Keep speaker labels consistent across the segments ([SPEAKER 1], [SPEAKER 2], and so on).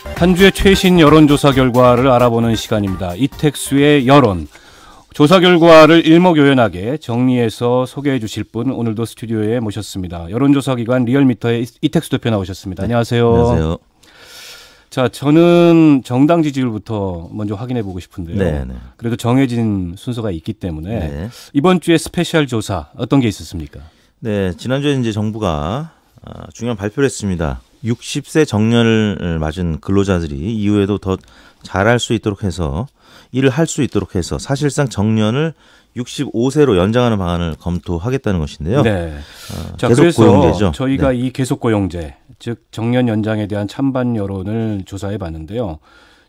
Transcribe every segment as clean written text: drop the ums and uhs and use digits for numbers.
[SPEAKER 1] 한 주의 최신 여론조사 결과를 알아보는 시간입니다. 이택수의 여론. 조사 결과를 일목요연하게 정리해서 소개해 주실 분 오늘도 스튜디오에 모셨습니다. 여론조사 기관 리얼미터의 이택수 대표 나오셨습니다. 안녕하세요.
[SPEAKER 2] 안녕하세요.
[SPEAKER 1] 자, 저는 정당 지지율부터 먼저 확인해 보고 싶은데요.
[SPEAKER 2] 네네.
[SPEAKER 1] 그래도 정해진 순서가 있기 때문에
[SPEAKER 2] 네.
[SPEAKER 1] 이번 주에 스페셜 조사 어떤 게 있었습니까?
[SPEAKER 2] 네, 지난주에 이제 정부가 중요한 발표를 했습니다. 60세 정년을 맞은 근로자들이 이후에도 더 잘할 수 있도록 해서 일을 할 수 있도록 해서 사실상 정년을 65세로 연장하는 방안을 검토하겠다는 것인데요.
[SPEAKER 1] 네. 자,
[SPEAKER 2] 계속
[SPEAKER 1] 그래서
[SPEAKER 2] 고용제죠.
[SPEAKER 1] 저희가
[SPEAKER 2] 네.
[SPEAKER 1] 이 계속 고용제, 즉 정년 연장에 대한 찬반 여론을 조사해 봤는데요.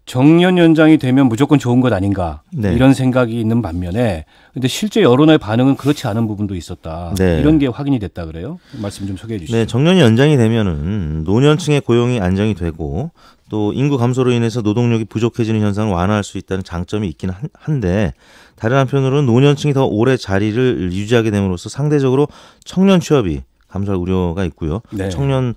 [SPEAKER 1] 정년 연장이 되면 무조건 좋은 것 아닌가
[SPEAKER 2] 네.
[SPEAKER 1] 이런 생각이 있는 반면에 근데 실제 여론의 반응은 그렇지 않은 부분도 있었다.
[SPEAKER 2] 네.
[SPEAKER 1] 이런 게 확인이 됐다 그래요? 말씀 좀 소개해 주시죠.
[SPEAKER 2] 네, 정년이 연장이 되면은 노년층의 고용이 안정이 되고 또 인구 감소로 인해서 노동력이 부족해지는 현상을 완화할 수 있다는 장점이 있긴 한데 다른 한편으로는 노년층이 더 오래 자리를 유지하게 됨으로써 상대적으로 청년 취업이 감소할 우려가 있고요.
[SPEAKER 1] 네.
[SPEAKER 2] 청년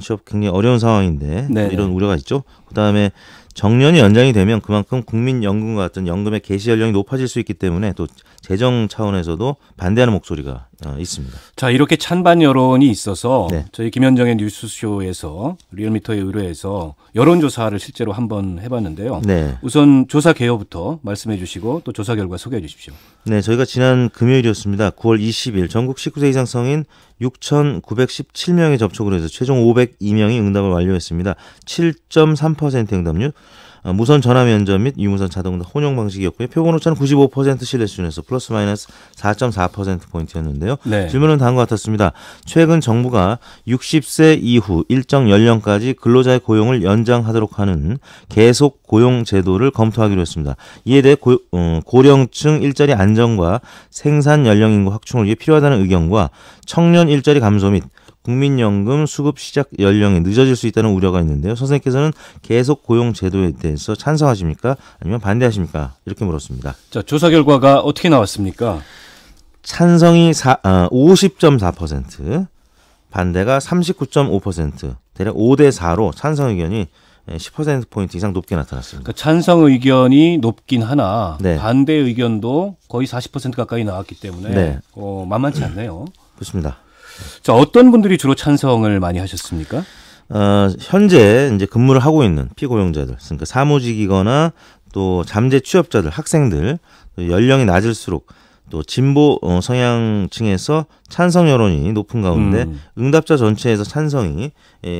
[SPEAKER 2] 취업 굉장히 어려운 상황인데
[SPEAKER 1] 네.
[SPEAKER 2] 이런 우려가 있죠. 그다음에 정년이 연장이 되면 그만큼 국민연금과 같은 연금의 개시 연령이 높아질 수 있기 때문에 또 재정 차원에서도 반대하는 목소리가 있습니다.
[SPEAKER 1] 자, 이렇게 찬반 여론이 있어서
[SPEAKER 2] 네.
[SPEAKER 1] 저희 김현정의 뉴스쇼에서 리얼미터에 의뢰해서 여론조사를 실제로 한번 해봤는데요.
[SPEAKER 2] 네.
[SPEAKER 1] 우선 조사 개요부터 말씀해 주시고 또 조사 결과 소개해 주십시오.
[SPEAKER 2] 네, 저희가 지난 금요일이었습니다. 9월 20일 전국 19세 이상 성인 6,917명의 접촉을 해서 최종 502명이 응답을 완료했습니다. 7.3% 응답률. 무선 전화 면접 및 유무선 자동 혼용 방식이었고요. 표본 오차는 95% 신뢰 수준에서 플러스 마이너스 4.4%포인트였는데요.
[SPEAKER 1] 네.
[SPEAKER 2] 질문은 다음과 같았습니다. 최근 정부가 60세 이후 일정 연령까지 근로자의 고용을 연장하도록 하는 계속 고용 제도를 검토하기로 했습니다. 이에 대해 고령층 일자리 안정과 생산 연령 인구 확충을 위해 필요하다는 의견과 청년 일자리 감소 및 국민연금 수급 시작 연령이 늦어질 수 있다는 우려가 있는데요. 선생님께서는 계속 고용 제도에 대해서 찬성하십니까? 아니면 반대하십니까? 이렇게 물었습니다.
[SPEAKER 1] 자, 조사 결과가 어떻게 나왔습니까?
[SPEAKER 2] 찬성이 50.4%, 반대가 39.5%, 대략 5대 4로 찬성 의견이 10%포인트 이상 높게 나타났습니다.
[SPEAKER 1] 그러니까 찬성 의견이 높긴 하나
[SPEAKER 2] 네.
[SPEAKER 1] 반대 의견도 거의 40% 가까이 나왔기 때문에
[SPEAKER 2] 네.
[SPEAKER 1] 만만치 않네요.
[SPEAKER 2] 그렇습니다.
[SPEAKER 1] 자, 어떤 분들이 주로 찬성을 많이 하셨습니까?
[SPEAKER 2] 현재 이제 근무를 하고 있는 피고용자들, 그러니까 사무직이거나 또 잠재 취업자들, 학생들, 또 연령이 낮을수록 또 진보 성향층에서 찬성 여론이 높은 가운데 응답자 전체에서 찬성이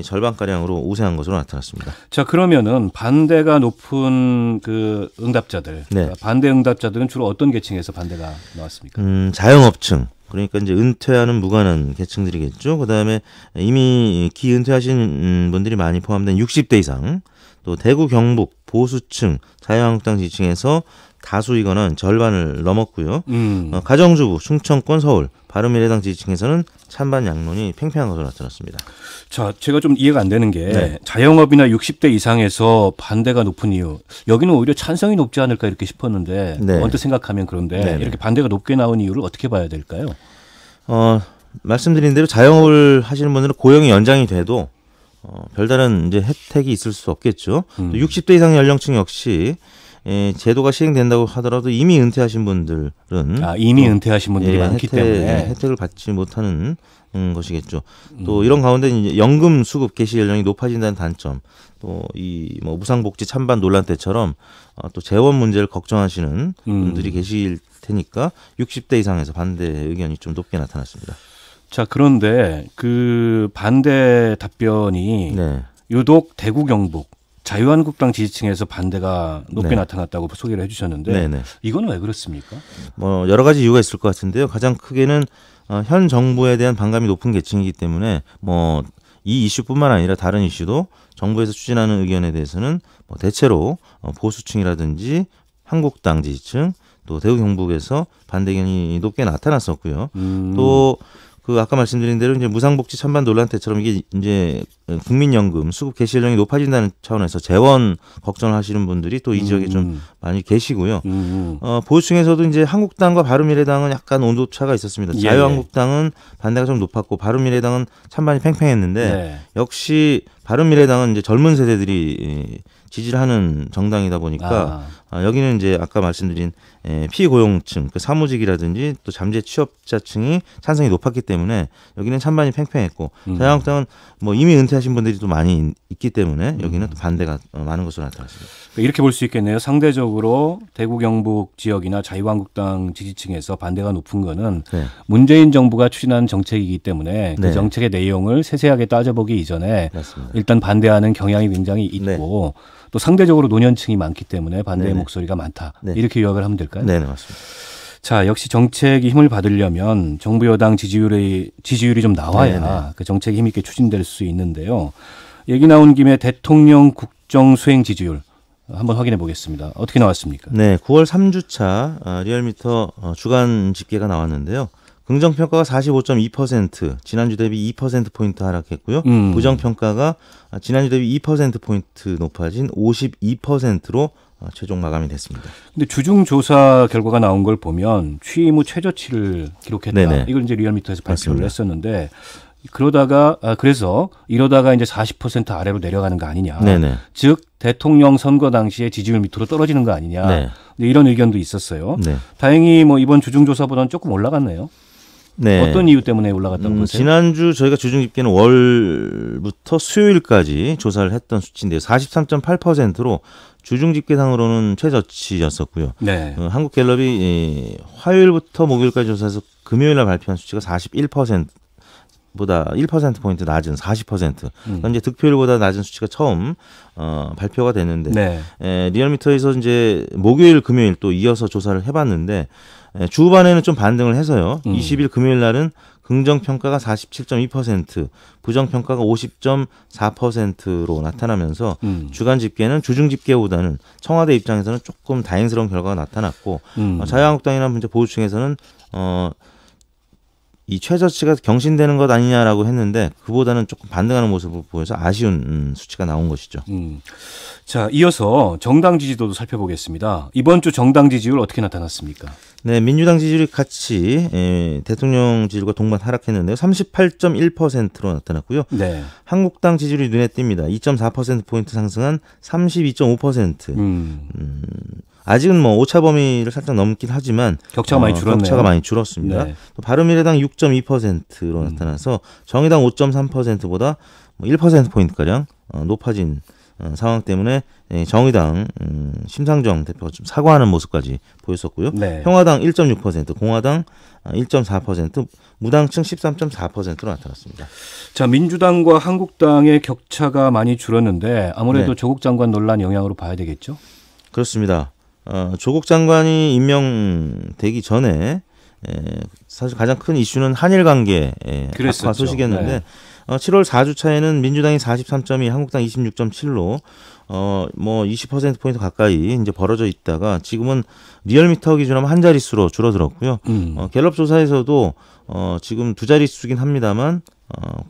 [SPEAKER 2] 절반가량으로 우세한 것으로 나타났습니다.
[SPEAKER 1] 자, 그러면은 반대가 높은 그 응답자들,
[SPEAKER 2] 네.
[SPEAKER 1] 반대 응답자들은 주로 어떤 계층에서 반대가 나왔습니까?
[SPEAKER 2] 자영업층. 그러니까 이제 은퇴하는 무관한 계층들이겠죠. 그다음에 이미 기은퇴하신 분들이 많이 포함된 60대 이상, 또 대구 경북 보수층, 자유한국당 지지층에서 다수이거나 절반을 넘었고요. 가정주부, 충청권, 서울, 바른미래당 지지층에서는 찬반 양론이 팽팽한 것으로 나타났습니다.
[SPEAKER 1] 자, 제가 좀 이해가 안 되는 게
[SPEAKER 2] 네.
[SPEAKER 1] 자영업이나 60대 이상에서 반대가 높은 이유, 여기는 오히려 찬성이 높지 않을까 이렇게 싶었는데
[SPEAKER 2] 네.
[SPEAKER 1] 언뜻 생각하면 그런데
[SPEAKER 2] 네네.
[SPEAKER 1] 이렇게 반대가 높게 나온 이유를 어떻게 봐야 될까요?
[SPEAKER 2] 말씀드린 대로 자영업을 하시는 분들은 고용이 연장이 돼도 별다른 이제 혜택이 있을 수 없겠죠. 또 60대 이상 연령층 역시 제도가 시행된다고 하더라도 이미 은퇴하신 분들은
[SPEAKER 1] 이미 은퇴하신 분들이 많기 때문에
[SPEAKER 2] 혜택을 받지 못하는 것이겠죠. 또 이런 가운데 이제 연금 수급 개시 연령이 높아진다는 단점, 또 이 뭐 무상복지 찬반 논란 때처럼 또 재원 문제를 걱정하시는 분들이 계실 테니까 60대 이상에서 반대 의견이 좀 높게 나타났습니다.
[SPEAKER 1] 자, 그런데 그 반대 답변이
[SPEAKER 2] 네.
[SPEAKER 1] 유독 대구 경북 자유한국당 지지층에서 반대가 높게
[SPEAKER 2] 네.
[SPEAKER 1] 나타났다고 소개를 해주셨는데
[SPEAKER 2] 네네.
[SPEAKER 1] 이건 왜 그렇습니까?
[SPEAKER 2] 뭐 여러 가지 이유가 있을 것 같은데요. 가장 크게는 현 정부에 대한 반감이 높은 계층이기 때문에 뭐 이 이슈뿐만 아니라 다른 이슈도 정부에서 추진하는 의견에 대해서는 뭐 대체로 보수층이라든지 한국당 지지층 또 대구 경북에서 반대 의견이 높게 나타났었고요. 또 그 아까 말씀드린 대로 이제 무상복지 찬반 논란 때처럼 이게 이제 국민연금 수급 개시 연령이 높아진다는 차원에서 재원 걱정을 하시는 분들이 또 이 지역에 좀 많이 계시고요. 보수층에서도 이제 한국당과 바른미래당은 약간 온도차가 있었습니다. 자유한국당은 반대가 좀 높았고 바른미래당은 찬반이 팽팽했는데
[SPEAKER 1] 네.
[SPEAKER 2] 역시 바른미래당은 이제 젊은 세대들이 지지를 하는 정당이다 보니까 여기는 이제 아까 말씀드린 피고용층, 그 사무직이라든지 또 잠재 취업자층이 찬성이 높았기 때문에 여기는 찬반이 팽팽했고 자유한국당은 뭐 이미 은퇴하신 분들이 또 많이 있기 때문에 여기는 또 반대가 많은 것으로 나타났습니다.
[SPEAKER 1] 이렇게 볼 수 있겠네요. 상대적으로 대구 경북 지역이나 자유한국당 지지층에서 반대가 높은 거는
[SPEAKER 2] 네.
[SPEAKER 1] 문재인 정부가 추진한 정책이기 때문에 그
[SPEAKER 2] 네.
[SPEAKER 1] 정책의 내용을 세세하게 따져보기 이전에
[SPEAKER 2] 맞습니다.
[SPEAKER 1] 일단 반대하는 경향이 굉장히 있고 또 상대적으로 노년층이 많기 때문에 반대의
[SPEAKER 2] 네네.
[SPEAKER 1] 목소리가 많다.
[SPEAKER 2] 네.
[SPEAKER 1] 이렇게 요약을 하면 될까요?
[SPEAKER 2] 네, 맞습니다.
[SPEAKER 1] 자, 역시 정책이 힘을 받으려면 정부 여당 지지율이 좀 나와야
[SPEAKER 2] 네네.
[SPEAKER 1] 그 정책이 힘있게 추진될 수 있는데요. 얘기 나온 김에 대통령 국정 수행 지지율 한번 확인해 보겠습니다. 어떻게 나왔습니까?
[SPEAKER 2] 네, 9월 3주차 리얼미터 주간 집계가 나왔는데요. 긍정평가가 45.2%, 지난주 대비 2%포인트 하락했고요. 부정평가가 지난주 대비 2%포인트 높아진 52%로 최종 마감이 됐습니다.
[SPEAKER 1] 근데 주중조사 결과가 나온 걸 보면 취임 후 최저치를 기록했다.
[SPEAKER 2] 네네.
[SPEAKER 1] 이걸 이제 리얼미터에서 발표를
[SPEAKER 2] 맞습니다.
[SPEAKER 1] 했었는데 그래서 이러다가 이제 40% 아래로 내려가는 거 아니냐.
[SPEAKER 2] 네네.
[SPEAKER 1] 즉 대통령 선거 당시에 지지율 밑으로 떨어지는 거 아니냐.
[SPEAKER 2] 네.
[SPEAKER 1] 이런 의견도 있었어요.
[SPEAKER 2] 네.
[SPEAKER 1] 다행히 뭐 이번 주중조사보다는 조금 올라갔네요.
[SPEAKER 2] 네.
[SPEAKER 1] 어떤 이유 때문에 올라갔다고 보세요?
[SPEAKER 2] 지난주 저희가 주중 집계는 월부터 수요일까지 조사를 했던 수치인데요. 43.8%로 주중 집계상으로는 최저치였었고요.
[SPEAKER 1] 네.
[SPEAKER 2] 한국갤럽이 화요일부터 목요일까지 조사해서 금요일 날 발표한 수치가 41%보다 1%포인트 낮은 40%. 그러니까 이제 득표율보다 낮은 수치가 처음 발표가 됐는데
[SPEAKER 1] 네.
[SPEAKER 2] 리얼미터에서 이제 목요일, 금요일 또 이어서 조사를 해봤는데 주후반에는 좀 반등을 해서요. 20일 금요일 날은 긍정평가가 47.2%, 부정평가가 50.4%로 나타나면서 주간 집계는 주중 집계보다는 청와대 입장에서는 조금 다행스러운 결과가 나타났고 자유한국당이나 문제 보수층에서는 이 최저치가 경신되는 것 아니냐라고 했는데 그보다는 조금 반등하는 모습을 보여서 아쉬운 수치가 나온 것이죠.
[SPEAKER 1] 자, 이어서 정당 지지도도 살펴보겠습니다. 이번 주 정당 지지율 어떻게 나타났습니까?
[SPEAKER 2] 네, 민주당 지지율이 같이 대통령 지지율과 동반 하락했는데요. 38.1%로 나타났고요.
[SPEAKER 1] 네.
[SPEAKER 2] 한국당 지지율이 눈에 띕니다. 2.4%포인트 상승한 32.5%. 아직은 뭐 오차 범위를 살짝 넘긴 하지만
[SPEAKER 1] 격차가 많이 줄었네요.
[SPEAKER 2] 격차가 많이 줄었습니다.
[SPEAKER 1] 네.
[SPEAKER 2] 또 바른미래당 6.2%로 나타나서 정의당 5.3%보다 1%포인트가량 높아진 상황 때문에 정의당 심상정 대표가 좀 사과하는 모습까지 보였었고요.
[SPEAKER 1] 네.
[SPEAKER 2] 평화당 1.6%, 공화당 1.4%, 무당층 13.4%로 나타났습니다.
[SPEAKER 1] 자, 민주당과 한국당의 격차가 많이 줄었는데 아무래도
[SPEAKER 2] 네.
[SPEAKER 1] 조국 장관 논란 영향으로 봐야 되겠죠?
[SPEAKER 2] 그렇습니다. 조국 장관이 임명되기 전에 사실 가장 큰 이슈는 한일 관계 악화 소식이었는데
[SPEAKER 1] 네.
[SPEAKER 2] 7월 4주차에는 민주당이 43.2, 한국당 26.7로 뭐 20%포인트 가까이 이제 벌어져 있다가 지금은 리얼미터 기준하면 한 자릿수로 줄어들었고요. 갤럽 조사에서도 지금 두 자릿수긴 합니다만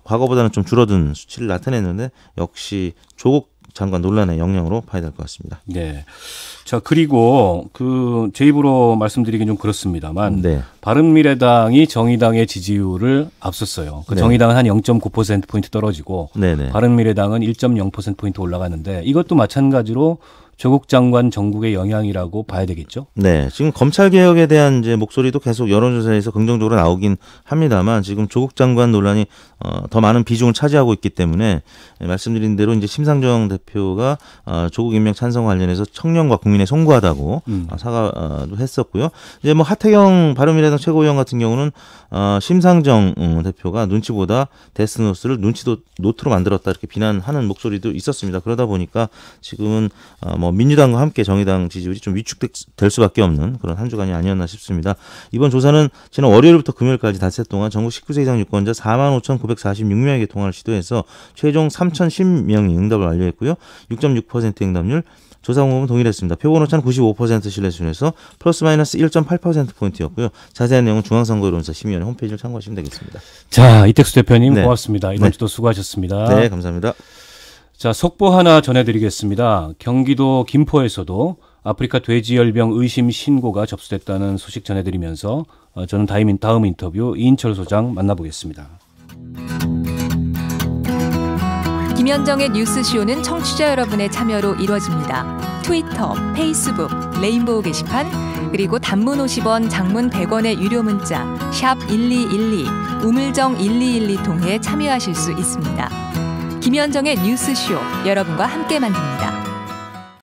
[SPEAKER 2] 과거보다는 좀 줄어든 수치를 나타냈는데 역시 조국 장관 논란의 영향으로 봐야 될 것 같습니다.
[SPEAKER 1] 네. 자, 그리고 제 입으로 말씀드리긴 좀 그렇습니다만
[SPEAKER 2] 네.
[SPEAKER 1] 바른미래당이 정의당의 지지율을 앞섰어요.
[SPEAKER 2] 네.
[SPEAKER 1] 정의당은 한 0.9%포인트 떨어지고
[SPEAKER 2] 네네.
[SPEAKER 1] 바른미래당은 1.0%포인트 올라가는데 이것도 마찬가지로 조국 장관 정국의 영향이라고 봐야 되겠죠?
[SPEAKER 2] 네, 지금 검찰 개혁에 대한 이제 목소리도 계속 여론조사에서 긍정적으로 나오긴 합니다만 지금 조국 장관 논란이 더 많은 비중을 차지하고 있기 때문에 말씀드린 대로 이제 심상정 대표가 조국 임명 찬성 관련해서 청년과 국민에 송구하다고 사과도 했었고요. 이제 뭐 하태경 바른미래당 최고위원 같은 경우는 심상정 대표가 눈치보다 데스노트를 노트로 만들었다 이렇게 비난하는 목소리도 있었습니다. 그러다 보니까 지금은 뭐 민주당과 함께 정의당 지지율이 좀 위축될 수밖에 없는 그런 한 주간이 아니었나 싶습니다. 이번 조사는 지난 월요일부터 금요일까지 닷새 동안 전국 19세 이상 유권자 45,946명에게 통화를 시도해서 최종 3,010명이 응답을 완료했고요. 6.6% 응답률, 조사 공범은 동일했습니다. 표본오차는 95% 신뢰 수준에서 플러스 마이너스 1.8%포인트였고요. 자세한 내용은 중앙선거여론조사 심의위원회 홈페이지를 참고하시면 되겠습니다.
[SPEAKER 1] 자, 이택수 대표님
[SPEAKER 2] 네.
[SPEAKER 1] 고맙습니다. 이번 주도 수고하셨습니다.
[SPEAKER 2] 네, 감사합니다.
[SPEAKER 1] 자, 속보 하나 전해드리겠습니다. 경기도 김포에서도 아프리카 돼지열병 의심 신고가 접수됐다는 소식 전해드리면서 저는 다음 인터뷰 이인철 소장 만나보겠습니다.
[SPEAKER 3] 김현정의 뉴스쇼는 청취자 여러분의 참여로 이루어집니다. 트위터, 페이스북, 레인보우 게시판, 그리고 단문 50원, 장문 100원의 유료 문자 샵 1212, 우물정 1212 통해 참여하실 수 있습니다. 김현정의 뉴스쇼, 여러분과 함께 만듭니다.